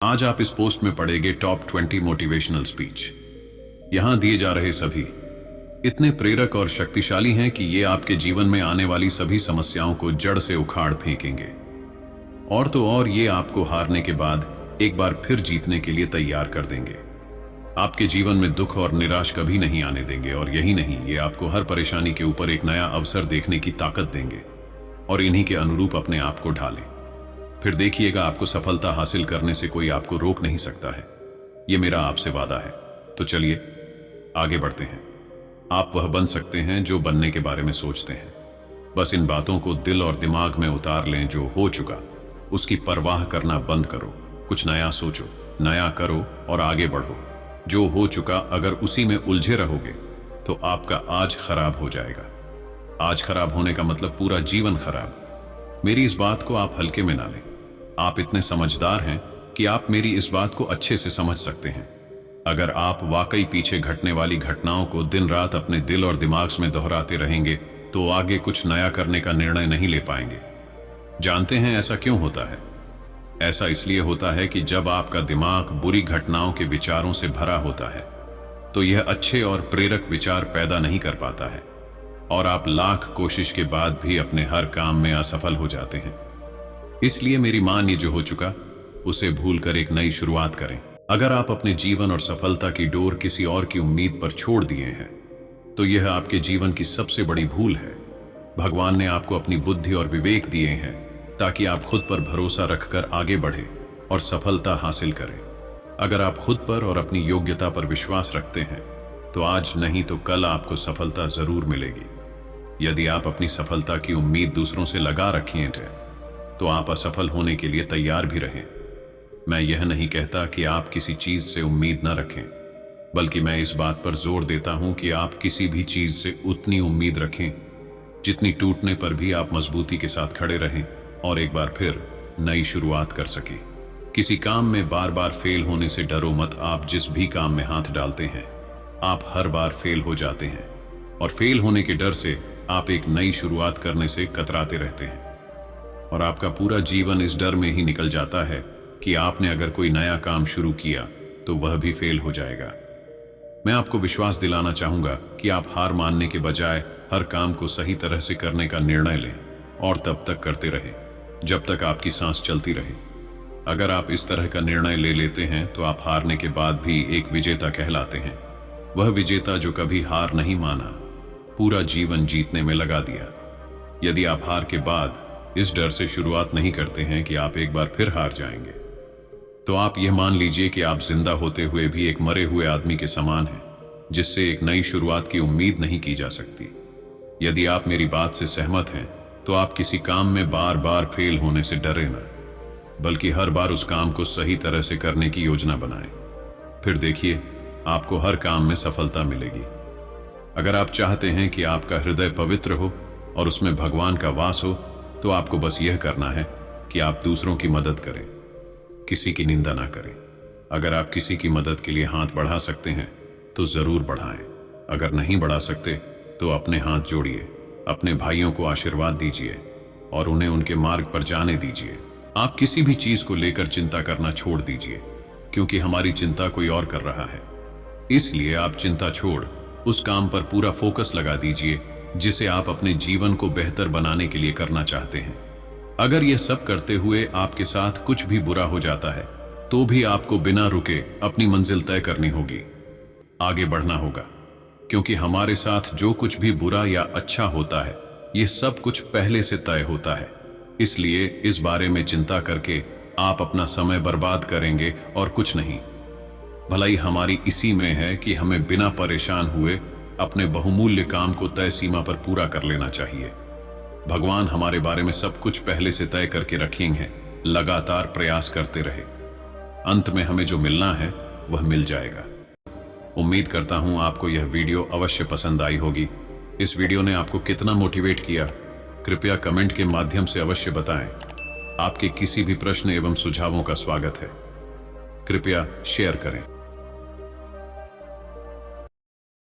आज आप इस पोस्ट में पढ़ेंगे टॉप 20 मोटिवेशनल स्पीच। यहां दिए जा रहे सभी इतने प्रेरक और शक्तिशाली हैं कि ये आपके जीवन में आने वाली सभी समस्याओं को जड़ से उखाड़ फेंकेंगे। और तो और ये आपको हारने के बाद एक बार फिर जीतने के लिए तैयार कर देंगे। आपके जीवन में दुख और निराश कभी नहीं आने देंगे, और यही नहीं, ये आपको हर परेशानी के ऊपर एक नया अवसर देखने की ताकत देंगे और इन्हीं के अनुरूप अपने आप को ढालें। फिर देखिएगा, आपको सफलता हासिल करने से कोई आपको रोक नहीं सकता है। ये मेरा आपसे वादा है। तो चलिए आगे बढ़ते हैं। आप वह बन सकते हैं जो बनने के बारे में सोचते हैं। बस इन बातों को दिल और दिमाग में उतार लें। जो हो चुका उसकी परवाह करना बंद करो, कुछ नया सोचो, नया करो और आगे बढ़ो। जो हो चुका, अगर उसी में उलझे रहोगे तो आपका आज खराब हो जाएगा। आज खराब होने का मतलब पूरा जीवन खराब। मेरी इस बात को आप हल्के में ना लें। आप इतने समझदार हैं कि आप मेरी इस बात को अच्छे से समझ सकते हैं। अगर आप वाकई पीछे घटने वाली घटनाओं को दिन रात अपने दिल और दिमाग में दोहराते रहेंगे तो आगे कुछ नया करने का निर्णय नहीं ले पाएंगे। जानते हैं ऐसा क्यों होता है? ऐसा इसलिए होता है कि जब आपका दिमाग बुरी घटनाओं के विचारों से भरा होता है तो यह अच्छे और प्रेरक विचार पैदा नहीं कर पाता है, और आप लाख कोशिश के बाद भी अपने हर काम में असफल हो जाते हैं। इसलिए मेरी मान, ये जो हो चुका उसे भूलकर एक नई शुरुआत करें। अगर आप अपने जीवन और सफलता की डोर किसी और की उम्मीद पर छोड़ दिए हैं तो यह आपके जीवन की सबसे बड़ी भूल है। भगवान ने आपको अपनी बुद्धि और विवेक दिए हैं ताकि आप खुद पर भरोसा रखकर आगे बढ़े और सफलता हासिल करें। अगर आप खुद पर और अपनी योग्यता पर विश्वास रखते हैं तो आज नहीं तो कल आपको सफलता जरूर मिलेगी। यदि आप अपनी सफलता की उम्मीद दूसरों से लगा रखी है तो आप असफल होने के लिए तैयार भी रहें। मैं यह नहीं कहता कि आप किसी चीज से उम्मीद न रखें, बल्कि मैं इस बात पर जोर देता हूं कि आप किसी भी चीज से उतनी उम्मीद रखें जितनी टूटने पर भी आप मजबूती के साथ खड़े रहें और एक बार फिर नई शुरुआत कर सकें। किसी काम में बार बार फेल होने से डरो मत। आप जिस भी काम में हाथ डालते हैं आप हर बार फेल हो जाते हैं, और फेल होने के डर से आप एक नई शुरुआत करने से कतराते रहते हैं, और आपका पूरा जीवन इस डर में ही निकल जाता है कि आपने अगर कोई नया काम शुरू किया तो वह भी फेल हो जाएगा। मैं आपको विश्वास दिलाना चाहूंगा कि आप हार मानने के बजाय हर काम को सही तरह से करने का निर्णय लें और तब तक करते रहें जब तक आपकी सांस चलती रहे। अगर आप इस तरह का निर्णय ले लेते हैं तो आप हारने के बाद भी एक विजेता कहलाते हैं। वह विजेता जो कभी हार नहीं माना, पूरा जीवन जीतने में लगा दिया। यदि आप हार के बाद इस डर से शुरुआत नहीं करते हैं कि आप एक बार फिर हार जाएंगे, तो आप यह मान लीजिए कि आप जिंदा होते हुए भी एक मरे हुए आदमी के समान हैं, जिससे एक नई शुरुआत की उम्मीद नहीं की जा सकती। यदि आप मेरी बात से सहमत हैं तो आप किसी काम में बार बार फेल होने से डरे ना, बल्कि हर बार उस काम को सही तरह से करने की योजना बनाएं। फिर देखिए, आपको हर काम में सफलता मिलेगी। अगर आप चाहते हैं कि आपका हृदय पवित्र हो और उसमें भगवान का वास हो तो आपको बस यह करना है कि आप दूसरों की मदद करें, किसी की निंदा ना करें। अगर आप किसी की मदद के लिए हाथ बढ़ा सकते हैं तो जरूर बढ़ाएं। अगर नहीं बढ़ा सकते तो अपने हाथ जोड़िए, अपने भाइयों को आशीर्वाद दीजिए और उन्हें उनके मार्ग पर जाने दीजिए। आप किसी भी चीज को लेकर चिंता करना छोड़ दीजिए, क्योंकि हमारी चिंता कोई और कर रहा है। इसलिए आप चिंता छोड़ उस काम पर पूरा फोकस लगा दीजिए जिसे आप अपने जीवन को बेहतर बनाने के लिए करना चाहते हैं। अगर यह सब करते हुए आपके साथ कुछ भी बुरा हो जाता है तो भी आपको बिना रुके अपनी मंजिल तय करनी होगी, आगे बढ़ना होगा, क्योंकि हमारे साथ जो कुछ भी बुरा या अच्छा होता है यह सब कुछ पहले से तय होता है। इसलिए इस बारे में चिंता करके आप अपना समय बर्बाद करेंगे और कुछ नहीं। भलाई हमारी इसी में है कि हमें बिना परेशान हुए अपने बहुमूल्य काम को तय सीमा पर पूरा कर लेना चाहिए। भगवान हमारे बारे में सब कुछ पहले से तय करके रखेंगे। लगातार प्रयास करते रहे, अंत में हमें जो मिलना है वह मिल जाएगा। उम्मीद करता हूं आपको यह वीडियो अवश्य पसंद आई होगी। इस वीडियो ने आपको कितना मोटिवेट किया, कृपया कमेंट के माध्यम से अवश्य बताएं। आपके किसी भी प्रश्न एवं सुझावों का स्वागत है। कृपया शेयर करें।